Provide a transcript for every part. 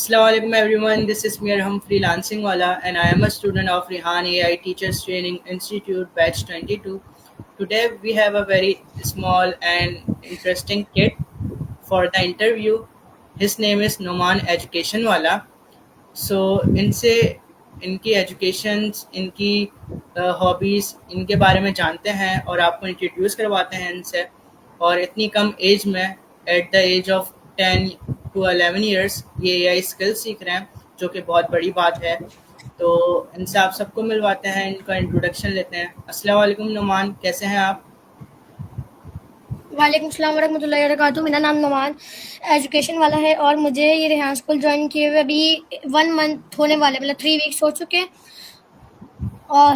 Assalamualaikum everyone, this is Mir Freelancing Wala and I am a student of Rihan AI Teachers Training Institute Batch 22. Today we have a very small and interesting kid for the interview. His name is Noman Education Wala. सो इनसे इनकी educations, इनकी hobbies, इनके बारे में जानते हैं और आपको इंट्रोड्यूस करवाते हैं इनसे। और इतनी कम एज में, at the age of 10 to 11 years, ये एआई स्किल सीख रहे हैं, जो कि बहुत बड़ी बात है। तो इनसे आप सबको मिलवाते हैं, इनका इंट्रोडक्शन लेते हैं। अस्सलाम वालेकुम नुमान, कैसे हैं आप? वालेकुम सलाम वरहमतुल्लाहि वबरकातुहू। मेरा नाम नुमान एजुकेशन वाला है और मुझे ये रेहान स्कूल ज्वाइन किए हुए अभी 1 मंथ होने वाले, मतलब 3 वीक्स हो चुके हैं। और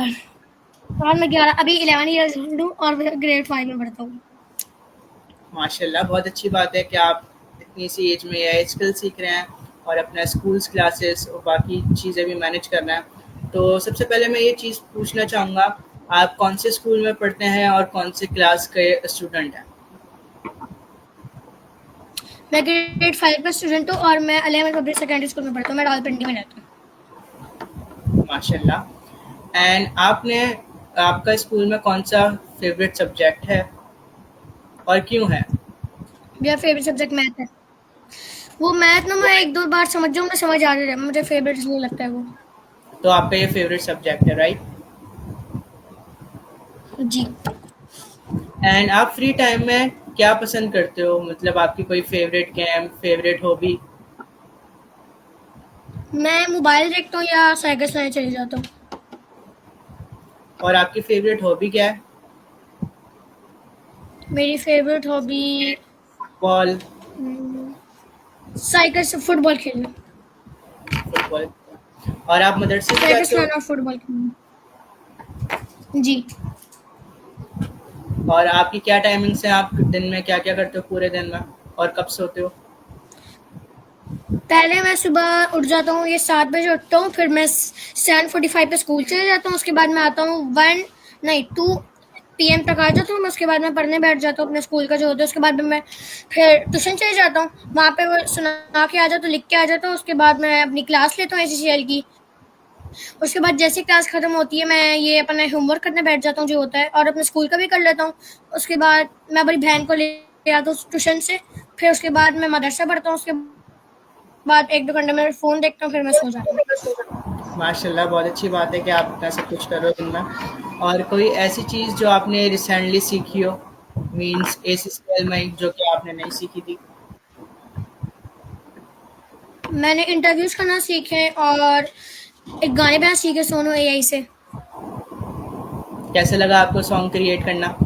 मैं 11 अभी 11 ईयर्स हूँ और ग्रेड 5 में पढ़ता हूँ। माशाल्लाह, बहुत अच्छी बात है कि आप इतनी सी एज में एआई स्किल सीख रहे हैं और अपना स्कूल्स, क्लासेस और बाकी चीज़ें भी मैनेज कर रहे हैं। तो सबसे पहले मैं ये चीज़ पूछना चाहूँगा, आप कौन से स्कूल में पढ़ते हैं और कौन से क्लास के स्टूडेंट हैं? मैं ग्रेड 5 का स्टूडेंट हूँ और मैं अल अहमद पब्लिक सेकेंडरी स्कूल में पढ़ता हूँ। मैं रावलपिंडी में रहता हूँ। माशाल्लाह। एंड आपका स्कूल में कौन सा फेवरेट सब्जेक्ट है और क्यों है? मेरा फेवरेट सब्जेक्ट मैथ है। वो मैथ ना मैं 1-2 बार समझ जाऊँ, मैं समझ आ रहा है, मुझे फेवरेट इसलिए लगता है वो। तो आपका ये फेवरेट सब्जेक्ट है, राइट? जी। एंड आप फ्री टाइम में क्या पसंद करते हो? मतलब आपकी कोई फेवरेट गेम, फेवरेट हॉबी? मैं मोबाइल देखता हूँ या साइकिल चलाने चले जाता हूँ। और आपकी फेवरेट हॉबी क्या है? मेरी फेवरेट हॉबी बॉल, साइकिल से फुटबॉल खेलना। फुटबॉल। और आप मदरसे में साइकिल जाते हो? चलाना और फुटबॉल खेलना। जी। और आपकी क्या टाइमिंग्स हैं? आप दिन में क्या-क्या करते हो पूरे दिन में और कब सोते हो? पहले मैं सुबह उठ जाता हूँ, ये 7 बजे उठता हूँ, फिर मैं 7:45 पे स्कूल चले जाता हूँ। उसके बाद मैं आता हूँ 2 PM तक आ जाता हूँ मैं। उसके बाद मैं पढ़ने बैठ जाता हूँ अपने स्कूल का जो होता है। उसके बाद मैं फिर ट्यूशन चले जाता हूँ, वहाँ पे वो सुना के आ जाता हूँ, लिख के आ जाता हूँ। उसके बाद मैं अपनी क्लास लेता हूँ ACCL की। उसके बाद जैसे क्लास खत्म होती है, मैं ये अपना होमवर्क करने बैठ जाता हूँ जो होता है, और अपने स्कूल का भी कर लेता हूँ। उसके बाद मैं अपनी बहन को ले आता हूँ ट्यूशन से। फिर उसके बाद मैं मदरसा पढ़ता हूँ। उसके बाद 1-2 घंटे में फ़ोन देखता हूँ, फिर मैं सो जाता हूँ। माशाल्लाह, बहुत अच्छी बात है कि आप इतना सब कुछ कर रहे हो दिन में। और कोई ऐसी चीज़ जो आपने रिसेंटली सीखी हो, मीन्स ACCL में, जो कि आपने नहीं सीखी थी? मैंने इंटरव्यूज़ करना सीखे और एक गाने गाना सीखे सोनू AI से। कैसे लगा आपको सॉन्ग क्रिएट करना?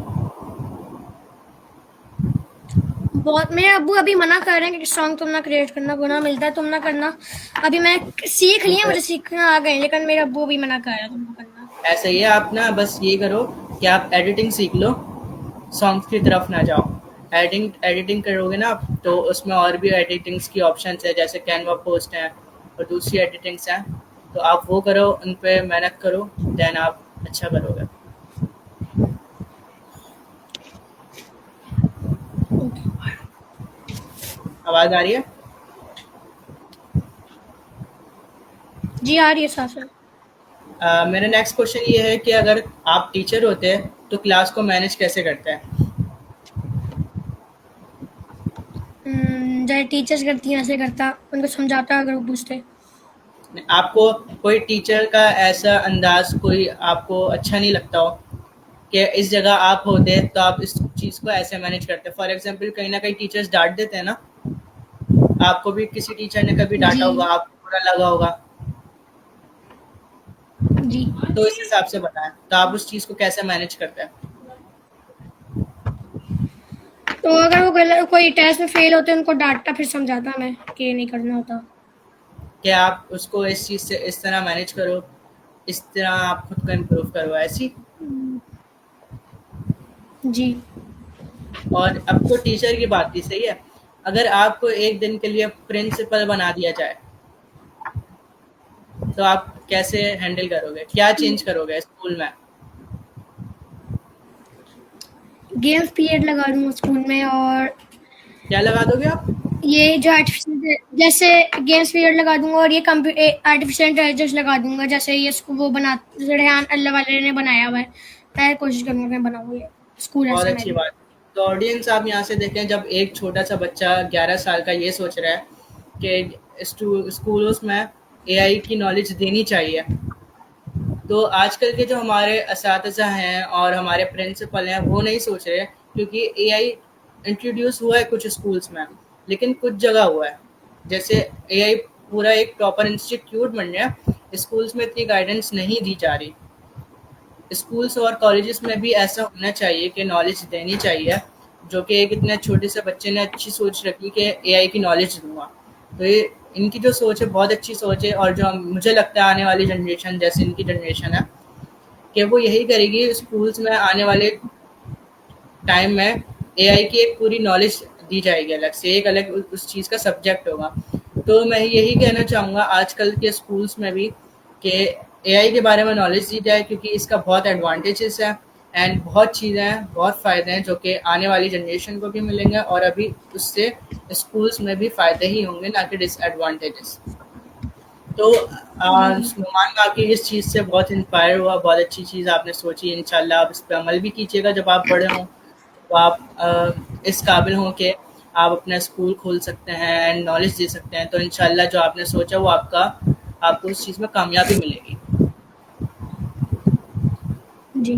बहुत, मेरे अब्बू अभी मना कर रहे हैं कि सॉन्ग तुम ना क्रिएट करना, गुनाह मिलता है, तुम ना करना। अभी मैं सीख लिया, मुझे सीखना आ गए, लेकिन मेरे अब्बू अभी मना कर रहे हैं तुम ना करना। ऐसा ही है, आप ना बस ये करो कि आप एडिटिंग सीख लो, सॉन्ग्स की तरफ ना जाओ। एडिटिंग करोगे ना आप, तो उसमें और भी एडिटिंग्स की ऑप्शंस है, जैसे कैनवा पोस्ट है और दूसरी एडिटिंग्स हैं। तो आप वो करो, उन पे मेहनत करो, देन आप अच्छा करोगे। आवाज़ आ रही है? जी आ रही है साफ साफ। मेरा नेक्स्ट क्वेश्चन ये है कि अगर आप टीचर होते तो क्लास को मैनेज कैसे करते हैं? जैसे टीचर्स करती हैं ऐसे करता, उनको समझाता अगर वो पूछते। आपको कोई टीचर का ऐसा अंदाज कोई आपको अच्छा नहीं लगता हो कि इस जगह आप होते तो आप इस चीज़ को ऐसे मैनेज करते? फॉर एग्जांपल, कहीं ना कहीं टीचर्स डांट देते हैं ना, आपको भी किसी टीचर ने कभी डांटा जी। होगा, आपको बुरा लगा होगा, जी। तो इस हिसाब से बताएं, तो आप उस चीज़ को कैसे मैनेज करते हैं? तो अगर वो कोई टेस्ट में फेल होते हैं, उनको डांटता, फिर समझाता मैं कि ये नहीं करना होता। कि आप उसको इस चीज़ से इस तरह मैनेज करो, इस तरह आप खुद को इम्प्रूव करो, ऐसी। जी। और अब तो टीचर की बात भी सही है, अगर आपको एक दिन के लिए प्रिंसिपल बना दिया जाए, तो आप कैसे हैंडल करोगे? क्या चेंज करोगे स्कूल में? गेम्स पीरियड लगा दूंगा स्कूल में, और क्या लगा दोगे आप? ये जो आर्टिफिशियल जैसे गेम्स पीरियड लगा दूंगा और ये आर्टिफिशियल इंटेलिजेंस लगा दूंगा, जैसे ये वो बना रेहान अल्लाह वाले ने बनाया हुआ है। मैं कोशिश करूंगा मैं बनाऊँ ये स्कूल बहुत ऐसे मैं अच्छी भी। बात। तो ऑडियंस आप यहाँ से देखें, जब एक छोटा सा बच्चा 11 साल का ये सोच रहा है कि स्कूलों में एआई की नॉलेज देनी चाहिए, तो आजकल के जो हमारे इस्तिज़ा हैं और हमारे प्रिंसिपल हैं वो नहीं सोच रहे, क्योंकि एआई इंट्रोड्यूस हुआ है कुछ स्कूल्स में, लेकिन कुछ जगह हुआ है। जैसे एआई पूरा एक प्रॉपर इंस्टीट्यूट बन गया, स्कूल्स में इतनी गाइडेंस नहीं दी जा रही। स्कूल्स और कॉलेजेस में भी ऐसा होना चाहिए कि नॉलेज देनी चाहिए, जो कि एक इतने छोटे से बच्चे ने अच्छी सोच रखी कि एआई की नॉलेज दूंगा। तो ये इनकी जो सोच है बहुत अच्छी सोच है, और जो मुझे लगता है आने वाली जनरेशन जैसे इनकी जनरेशन है कि वो यही करेगी। स्कूल्स में आने वाले टाइम में एआई की एक पूरी नॉलेज दी जाएगी, अलग से एक अलग उस चीज़ का सब्जेक्ट होगा। तो मैं यही कहना चाहूँगा आजकल के स्कूल्स में भी कि एआई के बारे में नॉलेज दी जाए, क्योंकि इसका बहुत एडवांटेजेस है एंड बहुत चीज़ें हैं, बहुत फ़ायदे हैं जो कि आने वाली जनरेशन को भी मिलेंगे, और अभी उससे स्कूल्स में भी फ़ायदे ही होंगे, ना कि डिसएडवांटेजेस। तो नुमान काफ़ी इस चीज़ से बहुत इंस्पायर हुआ, बहुत अच्छी चीज़ आपने सोची। इंशाल्लाह आप इस पे अमल भी कीजिएगा जब आप बड़े हों, तो आप इस काबिल हों कि आप अपना स्कूल खोल सकते हैं एंड नॉलेज दे सकते हैं। तो इंशाल्लाह जो आपने सोचा वो आपको उस चीज़ में कामयाबी मिलेगी। जी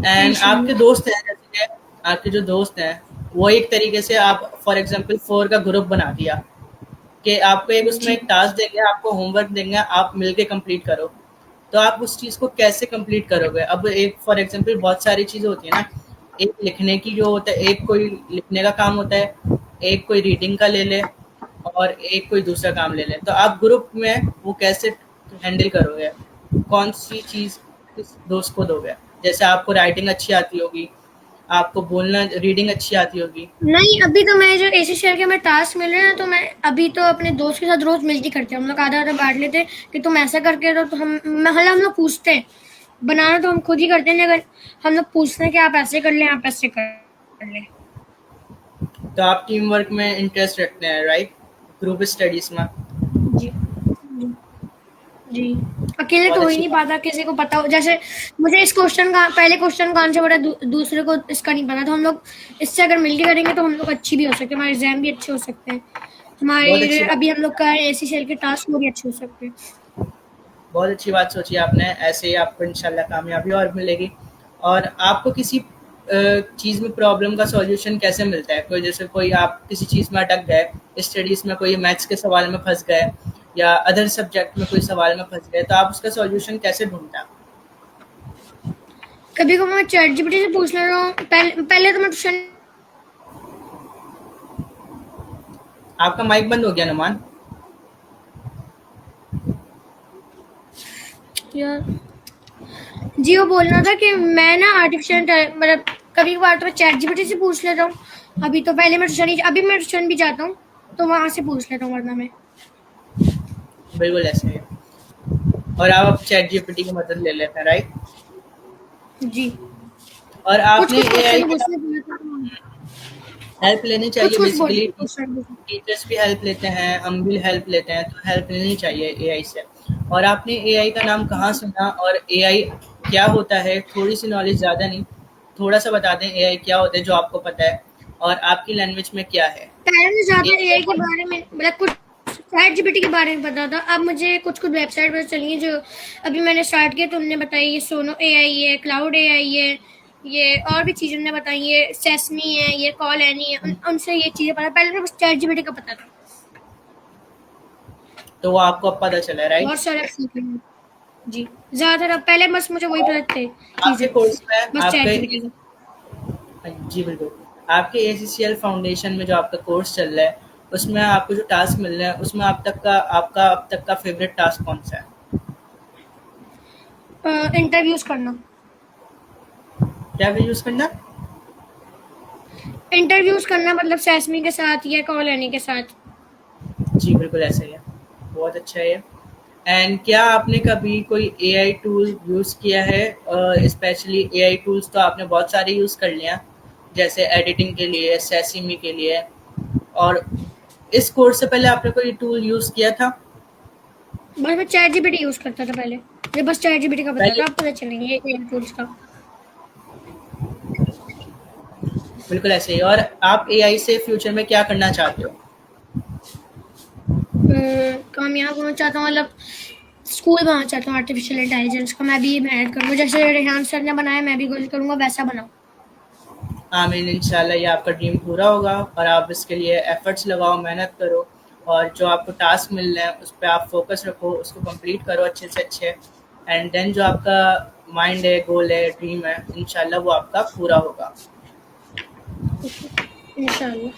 एंड आपके इंशाल्लाह। दोस्त हैं, जैसे कि आपके जो दोस्त हैं, वो एक तरीके से आप फॉर एग्जांपल 4 का ग्रुप बना दिया कि आपको एक उसमें जी एक टास्क देंगे, आपको होमवर्क देंगे, आप मिलके कंप्लीट करो। तो आप उस चीज़ को कैसे कंप्लीट करोगे? अब एक फॉर एग्जांपल बहुत सारी चीज़ें होती है ना, एक लिखने की जो होता है, एक कोई लिखने का काम होता है, एक कोई रीडिंग का ले ले, और एक कोई दूसरा काम ले ले। तो आप ग्रुप में वो कैसे हैंडल करोगे? कौन सी चीज़ किस दोस्त को दोगे? जैसे आपको राइटिंग अच्छी आती होगी, आपको बोलना रीडिंग अच्छी आती होगी। नहीं, अभी तो मैं जो एसीसीएल के में टास्क मिल रहे हैं, तो मैं अभी तो अपने दोस्त के साथ रोज मिलके करते हैं। हम लोग आधा आधा बांट लेते हैं कि तुम ऐसा करके दो, तो हम लोग पूछते हैं। बनाना तो हम खुद ही करते हैं, अगर हम लोग पूछते हैं कि आप ऐसे कर लें, आप ऐसे कर लें। तो आप टीम वर्क में इंटरेस्ट रखते हैं, राइट? ग्रुप स्टडीज़ में। जी जी जी। अकेले तो बहुत हो ही अच्छी नहीं बात। पाता, किसी को पता हो। जैसे मुझे इस क्वेश्चन का पहले क्वेश्चन का आंसर पता है, दूसरे को इसका नहीं पता, तो हम लोग इससे अगर मिलके करेंगे तो हम लोग अच्छी भी हो सकते हैं, हमारे एग्जाम भी अच्छे हो सकते हैं, बहुत हमारे अच्छी बात। अभी हम लोग का एसीसीएल के टास्क वो भी अच्छे हो सकते हैं। बहुत अच्छी बात सोची आपने। ऐसे ही आपको इंशाल्लाह कामयाबी और मिलेगी। और आपको किसी चीज़ में प्रॉब्लम का सॉल्यूशन कैसे मिलता है? कोई जैसे कोई आप किसी चीज़ में अटक गए, स्टडीज़ में कोई मैथ्स के सवाल में फँस गए, या अदर सब्जेक्ट में कोई सवाल में फँस गए, तो आप उसका सॉल्यूशन कैसे ढूँढते हैं? कभी कभी मैं चैट जीपीटी से पूछ ले रहा हूँ। पहले तो मैं ट्यूशन आपका माइक बंद हो गया नुमान। यार जी वो बोलना था कि मैं ना आर्टिफिशियल मतलब कभी कभार तो मैं चैट जीपीटी से पूछ लेता हूँ। अभी मैं ट्यूशन भी जाता हूँ, तो वहां से पूछ लेता हूँ, वरना मैं बिल्कुल ऐसे ही है। और आप अब चैट जीपीटी की मदद ले लेते हैं, राइट? जी और कुछ आपने कुछ एआई क्वेश्चन का पूछने के लिए तो हेल्प लेनी कुछ चाहिए कुछ बोलिए बेसिकली। क्वेश्चन। टीचर्स भी हेल्प लेते हैं, हम भी हेल्प लेते हैं, तो हेल्प लेनी चाहिए एआई से। और आपने एआई का नाम कहाँ सुना, और एआई क्या होता है? थोड़ी सी नॉलेज, ज़्यादा नहीं, थोड़ा सा बता दें एआई क्या होता है जो आपको पता है, और आपकी लैंग्वेज में क्या है? पहले मैं ज्यादा एआई एआई के का बारे में मतलब कुछ चैट जीपीटी के बारे में पता था। अब मुझे कुछ कुछ वेबसाइट पता चली है जो अभी मैंने स्टार्ट किया, तो उन्होंने बताई ये सोनो एआई है, क्लाउड एआई है, ये और भी चीजें उन्होंने बताई, ये सेसमी है, ये कॉल एनी है। उनसे ये चीजें पता, पहले मुझे बस चैट जीपीटी का पता था। तो वो आपको अब पता चला, राइट? बहुत सारे सीखे हैं। जी ज्यादातर अब पहले बस मुझे वही और पता थे आपके चीजें, कोर्स में बस चैट आपके जीपीटी का। जी बिल्कुल, आपके एसीसीएल फाउंडेशन में जो आपका कोर्स चल रहा है, उसमें आपको जो टास्क मिल रहे हैं, उसमें आपका अब तक का फेवरेट टास्क कौन सा है? इंटरव्यूज करना। क्या भी यूज़ करना? इंटरव्यूज करना मतलब सेसमी के साथ या कॉल एनी के साथ। जी, बिल्कुल ऐसा ही है। बहुत अच्छा है ये। एंड क्या आपने कभी कोई एआई टूल यूज़ किया है? स्पेशली एआई टूल्स तो आपने बहुत सारे यूज़ कर लिया, जैसे एडिटिंग के लिए, सेसिमी के लिए, और इस कोर्स से पहले आपने कोई टूल यूज़ किया था? बस मैं चैट जीपीटी यूज करता था पहले, मुझे बस चैट जीपीटी का पता पहले था, अब पता चलेंगे ये टूल्स का। बिल्कुल ऐसे ही। और आप एआई से फ्यूचर में क्या करना चाहते हो? कामयाब होना चाहता हूँ, मतलब स्कूल बनाना चाहता हूँ आर्टिफिशियल इंटेलिजेंस का, मैं भी मेहनत करूँगा, जैसे रेहान सर ने बनाया मैं भी कोशिश करूँगा वैसा बनाऊँ। आमीन, इंशाल्लाह ये आपका ड्रीम पूरा होगा और आप इसके लिए एफर्ट्स लगाओ, मेहनत करो और जो आपको टास्क मिल रहे हैं उस पे आप फोकस रखो, उसको कंप्लीट करो अच्छे से अच्छे। एंड देन जो आपका माइंड है, गोल है, ड्रीम है, इंशाल्लाह वो आपका पूरा होगा। इंशाल्लाह।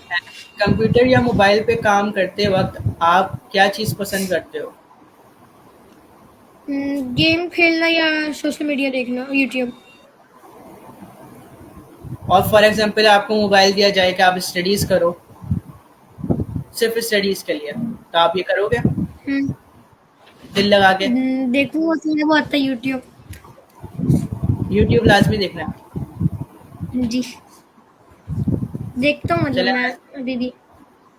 कंप्यूटर या मोबाइल पे काम करते वक्त आप क्या चीज़ पसंद करते हो? गेम खेलना या सोशल मीडिया देखना, यूट्यूब। और फॉर एग्जांपल आपको मोबाइल दिया जाए कि आप स्टडीज़ करो, सिर्फ स्टडीज़ के लिए, तो आप ये करोगे दिल लगा के? देखूंगा थोड़ा बहुत था यूट्यूब। यूट्यूब लाजमी देखना है। जी, देखता हूँ मतलब चले, मैं अभी भी।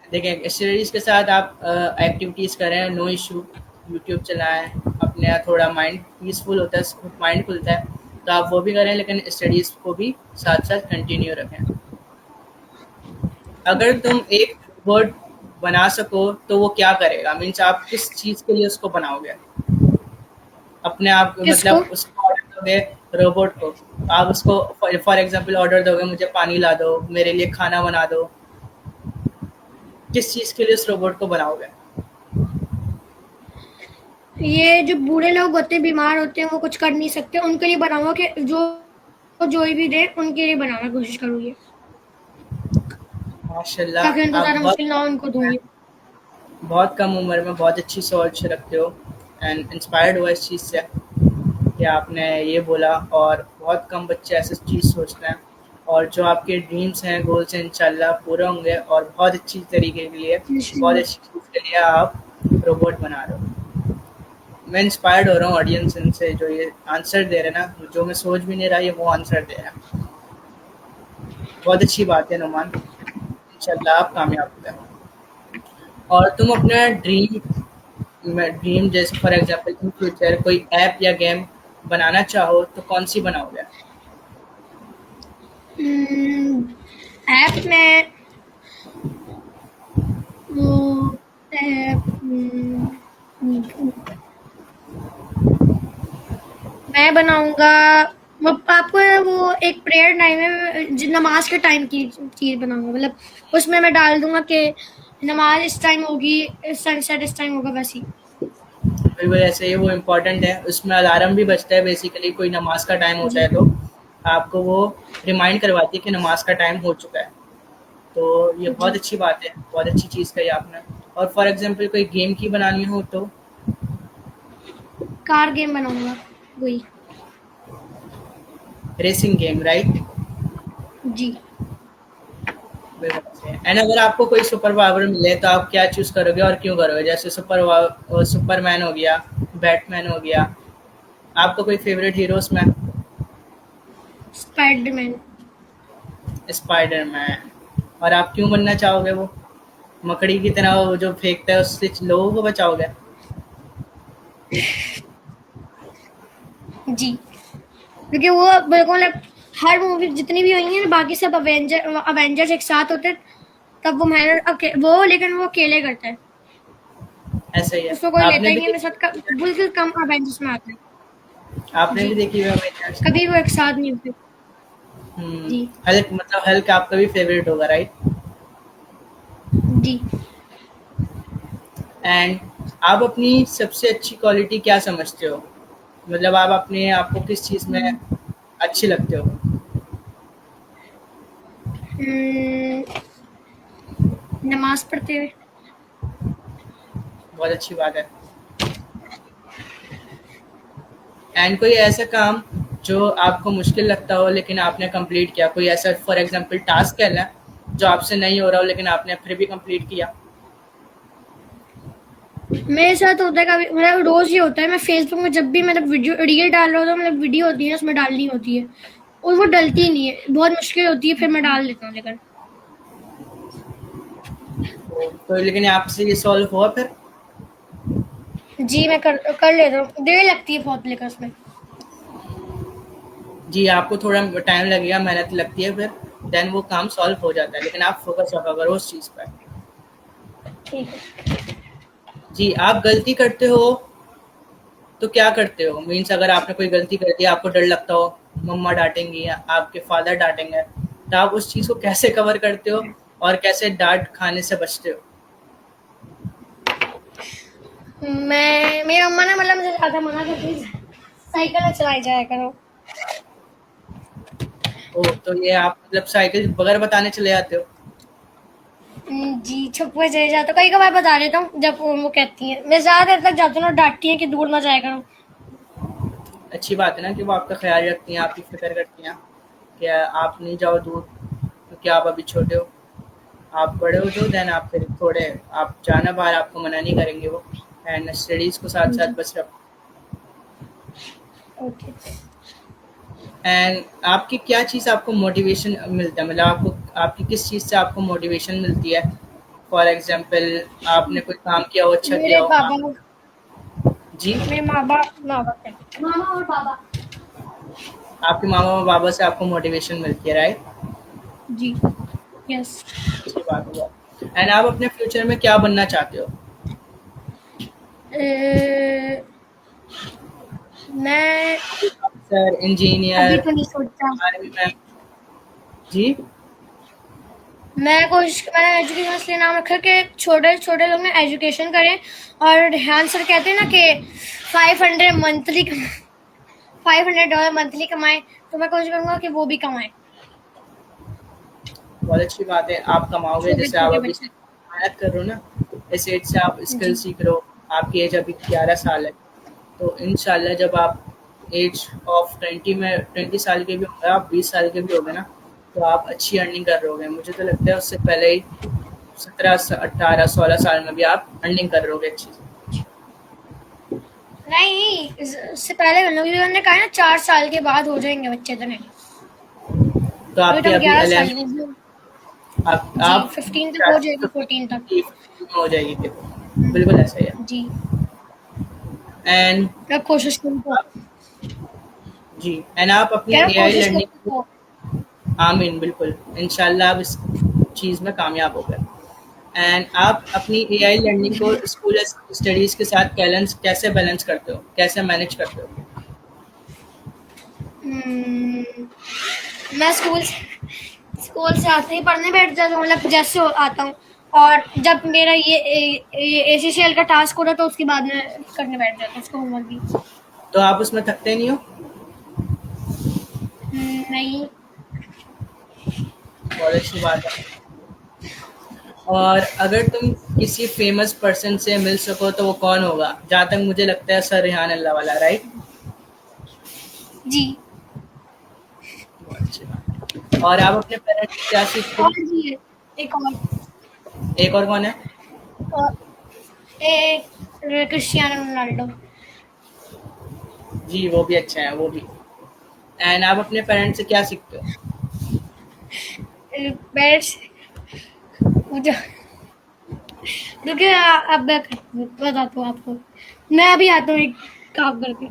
देखें स्टडीज़ के साथ आप एक्टिविटीज़ करें, नो इशू। यूट्यूब चलाएं, अपने यहाँ थोड़ा माइंड पीसफुल होता है, माइंड खुलता है, तो आप वो भी करें, लेकिन स्टडीज़ को भी साथ साथ कंटिन्यू रखें। अगर तुम एक रोबोट बना सको तो वो क्या करेगा? मीन्स आप किस चीज़ के लिए उसको बनाओगे? अपने आप किसको? मतलब उसको ऑर्डर दोगे, रोबोट को आप उसको फॉर एग्जांपल ऑर्डर दोगे, मुझे पानी ला दो, मेरे लिए खाना बना दो, किस चीज़ के लिए उस रोबोट को बनाओगे? ये जो बूढ़े लोग होते हैं, बीमार होते हैं, वो कुछ कर नहीं सकते, उनके लिए बनाऊंगा कि जो भी दे उनके लिए बनाना कोशिश करूंगी, ताकि माशाल्लाह उनको आप ज़्यादा मुश्किल ना हो, उनको दूंगी। बहुत कम उम्र में बहुत अच्छी सोच रखते हो एंड इंस्पायर्ड हुआ इस चीज़ से कि आपने ये बोला। और बहुत कम बच्चे ऐसे चीज़ सोचते हैं और जो आपके ड्रीम्स हैं, गोल्स हैं, इंशाल्लाह पूरे होंगे और बहुत अच्छी तरीके के लिए, बहुत अच्छी चीज़ के लिए आप रोबोट बना रहे हो। मैं इंस्पायर्ड हो रहा हूँ ऑडियंस इनसे जो ये आंसर दे रहे हैं ना, जो मैं सोच भी नहीं रहा ये वो आंसर दे रहे हैं। बहुत अच्छी बात है नुमान, इंशाल्लाह आप कामयाब होते हैं। और तुम अपना ड्रीम जैसे फॉर एग्जांपल इन फ्यूचर कोई ऐप या गेम बनाना चाहो तो कौन सी बनाओगे? ऐप में वो ऐप मैं बनाऊंगा, वो आपको वो एक प्रेयर टाइम है, नमाज के टाइम की चीज बनाऊंगा, मतलब उसमें मैं डाल दूंगा कि नमाज इस टाइम होगी, सनसेट इस टाइम होगा, वैसी। बिल्कुल ऐसे ही वो इम्पोर्टेंट है, उसमें अलार्म भी बजता है बेसिकली, कोई नमाज का टाइम होता जी है तो आपको वो रिमाइंड करवाती है कि नमाज का टाइम हो चुका है। तो ये बहुत जी। अच्छी बात है, बहुत अच्छी चीज़ कही आपने। और फॉर एग्जांपल कोई गेम की बनानी हो तो? कार गेम बनाऊंगा, वही। Racing game, right? जी। एंड अगर आपको कोई सुपर पावर मिले तो आप क्या चूज करोगे और क्यों करोगे? जैसे सुपरमैन हो गया, बैटमैन हो गया, आपका कोई फेवरेट हीरो उसमें? स्पाइडरमैन। स्पाइडरमैन। और आप क्यों बनना चाहोगे वो? मकड़ी की तरह वो जो फेंकता है उससे लोगों को बचाओगे? जी, क्योंकि वो बिल्कुल हर मूवी जितनी भी हुई है बाकी सब अवेंजर्स एक साथ होते हैं, तब वो मेहनत वो, लेकिन वो अकेले करता है, ऐसा ही है। उसको कोई लेता आपने ही भी नहीं है मेरे देखी, साथ, बिल्कुल कम अवेंजर्स में आता है। आपने जी, भी देखी हुई अवेंजर्स? कभी वो एक साथ नहीं होते। जी। हल्क, मतलब हल्क आपका भी फेवरेट होगा, राइट? जी। एंड आप अपनी सबसे अच्छी क्वालिटी क्या समझते हो? मतलब आप अपने आप को किस चीज़ में अच्छे लगते हो? हम्म, नमाज पढ़ते हुए। बहुत अच्छी बात है। एंड कोई ऐसा काम जो आपको मुश्किल लगता हो लेकिन आपने कंप्लीट किया, कोई ऐसा फॉर एग्जांपल टास्क कह लें जो आपसे नहीं हो रहा हो लेकिन आपने फिर भी कंप्लीट किया? मेरे साथ होता है कभी, मतलब रोज ही होता है, मैं फेसबुक में जब भी मतलब वीडियो रील डाल रहा होता हूँ, मतलब वीडियो होती है ना उसमें डालनी होती है और वो डलती ही नहीं है, बहुत मुश्किल होती है, फिर मैं डाल देता हूँ, लेकिन तो लेकिन आपसे ये सॉल्व हुआ फिर? जी मैं कर लेता हूँ, देर लगती है बहुत लेकर उसमें। जी, आपको थोड़ा टाइम लगेगा, मेहनत लगती है फिर, देन वो काम सॉल्व हो जाता है, लेकिन आप फोकस रखा करो उस चीज़ पर। ठीक है। जी, आप गलती करते हो तो क्या करते हो? मीन्स अगर आपने कोई गलती कर दी, आपको डर लगता हो, मम्मा डाँटेंगी या आपके फादर डाँटेंगे, तो आप उस चीज़ को कैसे कवर करते हो और कैसे डाँट खाने से बचते हो? मेरी मम्मा ने मतलब मुझे ज़्यादा मना करती है, साइकिल ना चलाई जाया करो। ओह! तो ये आप मतलब साइकिल बगैर बताने चले जाते हो? जी छुप के चले जाता हूँ, कई कबार बता देता हूँ जब वो कहती है। मैं ज़्यादा देर तक जाती हूँ ना, डांटती है कि दूर ना जाया करो। अच्छी बात है ना कि वो आपका ख़्याल रखती हैं, आपकी फ़िक्र करती हैं कि आप नहीं जाओ दूर, क्योंकि आप अभी छोटे हो। आप बड़े हो जो देन आप फिर थोड़े आप जाना बाहर, आपको मना नहीं करेंगे वो, एंड स्टडीज़ को साथ-साथ जी। बस रखो। ओके। एंड आपकी क्या चीज़ आपको मोटिवेशन मिलता है? मतलब आपको आपकी किस चीज़ से आपको मोटिवेशन मिलती है? फॉर एग्ज़ाम्पल आपने कोई काम किया हो, अच्छा किया मेरे हो पापा, काम। जी, मेरे माँ बाप है, मामा और पापा। आपके मामा-बाबा से आपको मोटिवेशन मिलती है, राइट? जी। यस। अच्छी बात है। एंड आप अपने फ्यूचर में क्या बनना चाहते हो? मैं अफ़सर, अभी इंजीनियर, तो नहीं सोचा। आर्मी में? जी? मैंने एजुकेशन इसलिए नाम रखा कि छोटे छोटे लोग ना एजुकेशन करें, और ध्यान सर कहते हैं ना कि 500 मंथली, $500 मंथली कमाए, तो मैं कोशिश करूंगा कि वो भी कमाए, बहुत अच्छी बात है, आप कमाओगे, छोटे जैसे आप छोटे अभी से बच्चे। मेहनत कर रहे हो ना, इस एज से आप स्किल जी। सीख रहे हो, आपकी एज अभी 11 साल है, तो इंशाल्लाह जब आप एज ऑफ 20 में 20 साल के भी होंगे, आप 20 साल के भी होंगे ना, तो आप अच्छी अर्निंग कर रहे होगे। मुझे तो लगता है उससे पहले ही 17, 18, 16 साल में भी आप अर्निंग कर रहे होगे अच्छी। नहीं, इससे पहले कर लो, क्योंकि उन्होंने कहा ना 4 साल के बाद हो जाएंगे बच्चे, तो नहीं। तो अभी तो आपकी हम अभी 11 साल 11, के। जी आप 15 तक हो जाएगी, 14 तक। 50 में हो जाएगी फिर, बिल्कुल ऐसा ही है। जी। एंड मैं कोशिश करूँ तो, जी, एंड आप अपनी कह रहा हूँ एआई कोशिश लर्निंग करूँ को, तो। आमीन, बिल्कुल, इंशाल्लाह आप इस चीज़ में कामयाब हो गए। एंड आप अपनी एआई लर्निंग को स्कूल स्टडीज़ के साथ कैसे बैलेंस करते हो? कैसे मैनेज करते हो? हम्म, मैं स्कूल से आते ही पढ़ने बैठ जाता हूँ, मतलब जैसे आता हूँ। और जब मेरा ये एसीसीएल का टास्क होता है, तो उसके बाद में करने बैठ जाता हूँ उसका होमवर्क भी। तो आप उसमें थकते नहीं हो? नहीं। बहुत अच्छी बात है। और अगर तुम किसी फ़ेमस पर्सन से मिल सको तो वो कौन होगा? जहाँ तक मुझे लगता है सर रेहान अल्लाह वाला, राइट? जी। बहुत अच्छी बात है। और आप अपने पेरेंट्स से क्या सीखते और हो? भी है, एक एक और कौन है? और एक क्रिस्टियानो रोनाल्डो। जी, वो भी अच्छे हैं, वो भी। एंड आप अपने पेरेंट्स से क्या सीखते हो? पेरेंट्स मुझे, रुकिए, अब मैं बताता हूँ आपको। मैं अभी आता हूँ एक काम करके,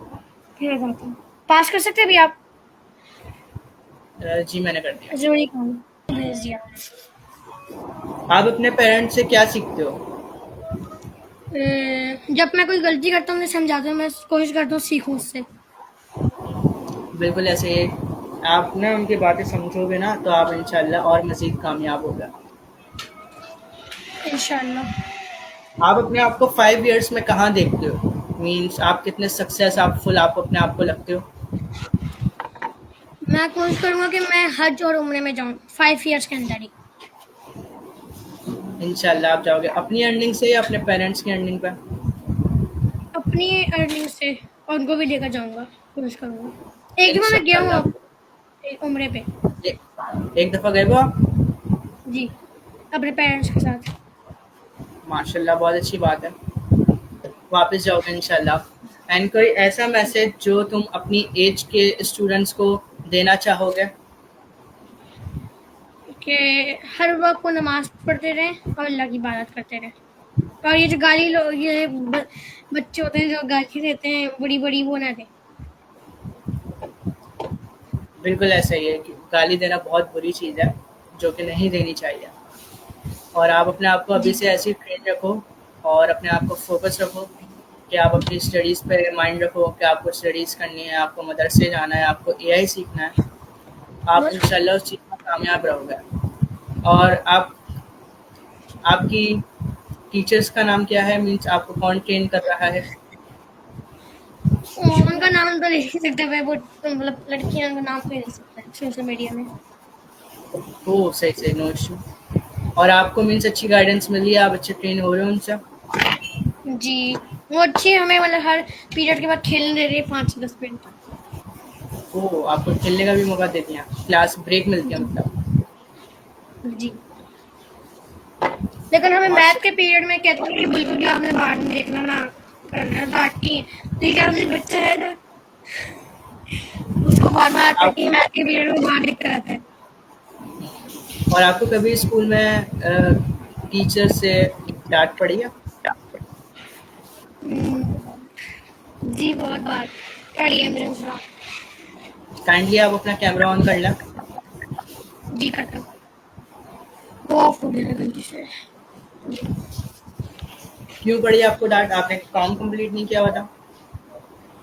फिर बताता हूँ। पास कर सकते हैं अभी आप? जी, मैंने कर दिया। जरूरी काम भेज दिया। आप अपने पेरेंट्स से क्या सीखते हो? जब मैं कोई गलती करता हूँ, उन्हें समझाता हूँ, मैं कोशिश करता हूँ सीखूं उससे। बिल्कुल ऐसे ही, आप ना उनकी बातें समझोगे ना तो आप इंशाल्लाह और मज़ीद कामयाब होगा। इंशाल्लाह। आप अपने आप को 5 इयर्स में कहाँ देखते हो? मीन्स आप कितने सक्सेस आप फुल आप अपने आप को लगते हो? मैं कोशिश करूंगा कि मैं हज और उम्रे में जाऊँ 5 इयर्स के अंदर ही। इंशाल्लाह आप जाओगे अपनी अर्निंग से या अपने पेरेंट्स की अर्निंग पे? अपनी अर्निंग से, और उनको भी लेकर जाऊंगा, कोशिश करूंगा। एक दफा मैं गया हूँ इंशाल्लाह। उम्रे पे। एक दफ़ा गए हो आप? जी, अपने पेरेंट्स के साथ। माशाल्लाह, बहुत अच्छी बात है। वापस जाओगे इंशाल्लाह। एंड कोई ऐसा मैसेज जो तुम अपनी एज के स्टूडेंट्स को देना चाहोगे? कि हर वक्त वो नमाज पढ़ते रहें और अल्लाह की इबादत करते रहें। और ये जो गाली लोग ये बच्चे होते हैं जो गाली देते हैं बड़ी बड़ी, वो ना दें। बिल्कुल ऐसा ही है कि गाली देना बहुत बुरी चीज़ है, जो कि नहीं देनी चाहिए। और आप अपने आप को अभी जी से ऐसे ही ट्रेन रखो और अपने आप को फ़ोकस रखो कि आप अपनी स्टडीज़ पे माइंड रखो कि आपको स्टडीज़ करनी है, आपको मदरसे जाना है, आपको एआई सीखना है। आप बस। इंशाल्लाह उस चीज़ में कामयाब रहोगे। और आप आपकी टीचर्स का नाम क्या है? मीन्स आपको कौन ट्रेन कर रहा है? उनका नाम तो ले नहीं सकते भाई, वो मतलब लड़कियां उनका नाम तो ले नहीं सकते सोशल मीडिया में। ओह! सही, सही, नो इश्यू। और आपको मीन्स अच्छी गाइडेंस मिली है, आप अच्छे ट्रेन हो रहे हो उनसे? जी, वो अच्छी हमें मतलब हर पीरियड के बाद खेलने दे रही है 5 से 10 मिनट। ओह! आपको खेलने का भी मौका देती हैं, क्लास ब्रेक मिलती है जी मतलब। जी। लेकिन हमें मैथ के माशा पीरियड में कहते हैं कि बिल्कुल भी आपने बाहर नहीं देखना ना करना है, डांटती हैं। तो क्या मुझे बच्चा है ना, उसको बार बार आता है आप कि मैथ के पीरियड में बाहर देखता रहता है। और आपको कभी स्कूल में टीचर से डाँट पड़ी है? जी बहुत बार पढ़ी है मेरे साथ। काइंडली आप अपना कैमरा ऑन कर लें। जी करता हूँ। वो ऑफ हो गया गलती से। क्यों पड़ी आपको डाँट? आपने काम कंप्लीट नहीं किया हुआ था?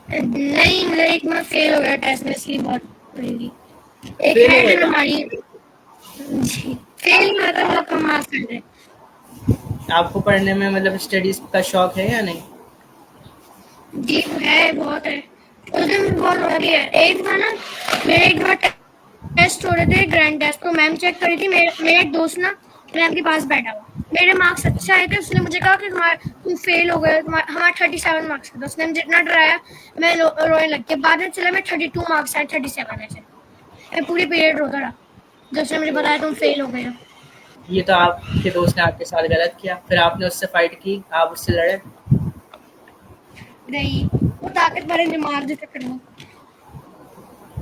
नहीं मतलब एक बार फेल हो गया टेस्ट में, इसलिए बहुत पड़ी। एक फेल हो है गए थे आप? हमारी। जी फेल नहीं होता, बहुत कम मार्क्स कर रहे। आपको पढ़ने में मतलब स्टडीज़ का शौक है या नहीं? जी है बहुत है। उस दिन बहुत हो रही है। एक बार ना मेरे एक बार टेस्ट हो रहे थे ग्रैंड टेस्ट, तो मैम चेक करी थी। मेरा एक दोस्त ना मैम के पास बैठा हुआ, मेरे मार्क्स अच्छे आए थे, उसने मुझे कहा कि तुम फेल हो गए, हमारा 37 मार्क्स थे। तो उसने मुझे इतना डराया, मैं रोने लग गया। बाद में चला मैं 32 मार्क्स आए 37 ऐसे। मैं पूरी पीरियड रोता रहा जब उसने मुझे बताया तुम फेल हो गए हो। ये तो आपके दोस्त ने आपके साथ गलत किया, फिर आपने उससे फाइट की, आप उससे लड़े। नहीं वो ताकतवर है जो मार देते फिर वो।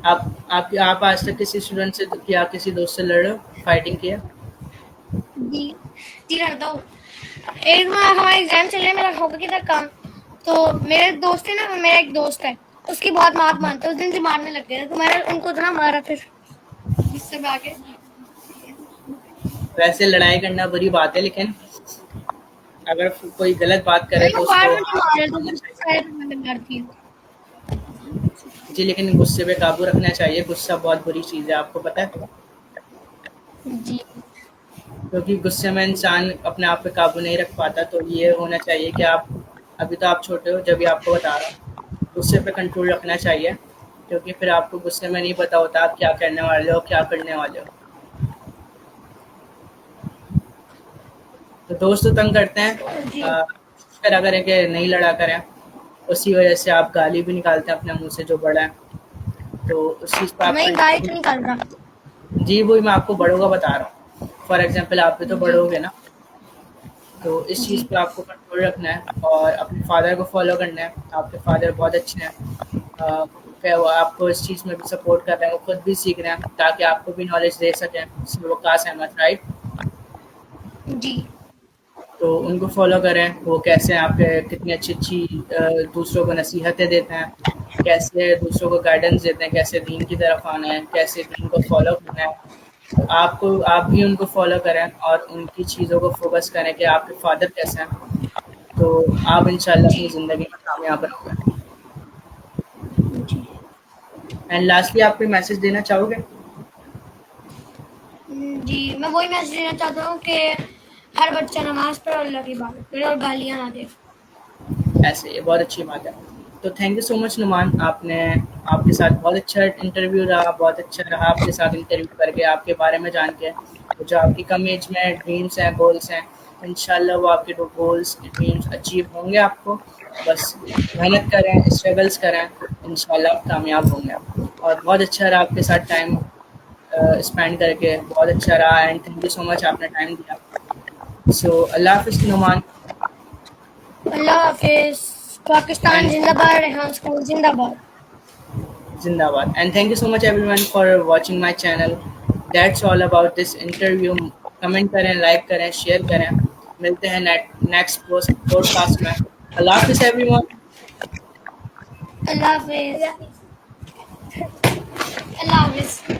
आप आज तक किसी स्टूडेंट से या किसी दोस्त से लड़े हो, फाइटिंग किया? जी जी करता हूँ। एक बार हमारा एग्जाम चल रहा है, मेरा होगा किधर काम। तो मेरे दोस्त है ना, मेरा एक दोस्त है, उसकी बहुत बात मानता है। उस दिन से मारने लग गया, तो मैंने उनको इतना मारा फिर गुस्से में आके। वैसे लड़ाई करना बुरी बात है, लेकिन अगर कोई गलत बात करे मैंने तो वो बार उसको मुझे हाँ मारा तो बोलना फिर चाहिए। शायद मैंने मारती हूँ। जी, लेकिन गुस्से पे काबू रखना चाहिए, गुस्सा बहुत बुरी चीज़ है, आपको पता है? जी क्योंकि गुस्से में इंसान अपने आप पे काबू नहीं रख पाता, तो ये होना चाहिए कि आप अभी तो आप छोटे हो, जब भी आपको बता रहा हूँ, गुस्से पे कंट्रोल रखना चाहिए, क्योंकि फिर आपको गुस्से में नहीं पता होता आप क्या करने वाले हो, क्या करने वाले हो। तो दोस्त तो तंग करते हैं, जी। करा करें कि नहीं लड़ा करें, उसी वजह से आप गाली भी निकालते हैं अपने मुँह से जो बड़ा है, तो उस चीज़ पे आप मैं गाली तो कंट्रोल। नहीं कर रहा। जी, वही मैं आपको बड़ों का बता रहा हूँ। फॉर एग्ज़ाम्पल आप भी तो बड़े जी होगे ना, तो इस चीज़ जी पे आपको कंट्रोल रखना है और अपने फ़ादर को फ़ॉलो करना है। आपके फ़ादर बहुत अच्छे हैं। क्या वो आपको इस चीज़ में भी सपोर्ट कर रहे हैं, वो खुद भी सीख रहे हैं ताकि आपको भी नॉलेज दे सकें। वक़ास अहमद, राइट? जी तो उनको फ़ॉलो करें, वो कैसे आपके कितनी अच्छी-अच्छी दूसरों को नसीहतें देते हैं, कैसे दूसरों को गाइडेंस देते हैं, कैसे दीन की तरफ आना है, कैसे दीन को फ़ॉलो करना है। तो आप भी उनको फ़ॉलो करें और उनकी चीज़ों को फ़ोकस करें कि आपके फ़ादर कैसे हैं, तो आप इंशाल्लाह अपनी जी ज़िंदगी में कामयाब रहोगे। जी। एंड लास्टली आप कोई मैसेज देना चाहोगे? जी मैं वही मैसेज देना चाहता हूँ कि हर बच्चा नमाज पढ़े और अल्लाह की इबादत करे और गालियाँ ना दे। ऐसे ये बहुत अच्छी बात है। तो thank you so much Numan, आपके साथ बहुत अच्छा इंटरव्यू रहा, बहुत अच्छा रहा आपके साथ इंटरव्यू करके, आपके बारे में जान के। तो जो आपकी कम एज में ड्रीम्स हैं, गोल्स हैं, इंशाल्लाह वो आपके जो गोल्स, ड्रीम्स अचीव होंगे आपको। बस मेहनत करें, स्ट्रगल्स करें, इंशाल्लाह आप कामयाब होंगे आप। और बहुत अच्छा रहा आपके साथ टाइम स्पेंड करके, बहुत अच्छा रहा and thank you so much आपने टाइम दिया। सो अल्लाह हाफ़िज़ नुमान अल्लाह हाफिज। पाकिस्तान एंड जिंदाबाद, रेहान स्कूल जिंदाबाद। Zindabad. And thank you so much everyone for watching my channel. That's all about this interview. Comment करें, लाइक करें, शेयर करें। मिलते हैं नेक्स्ट पॉडकास्ट में। अल्लाह हाफिज़ एवरीवन। अल्लाह हाफिज। अल्लाह हाफिज।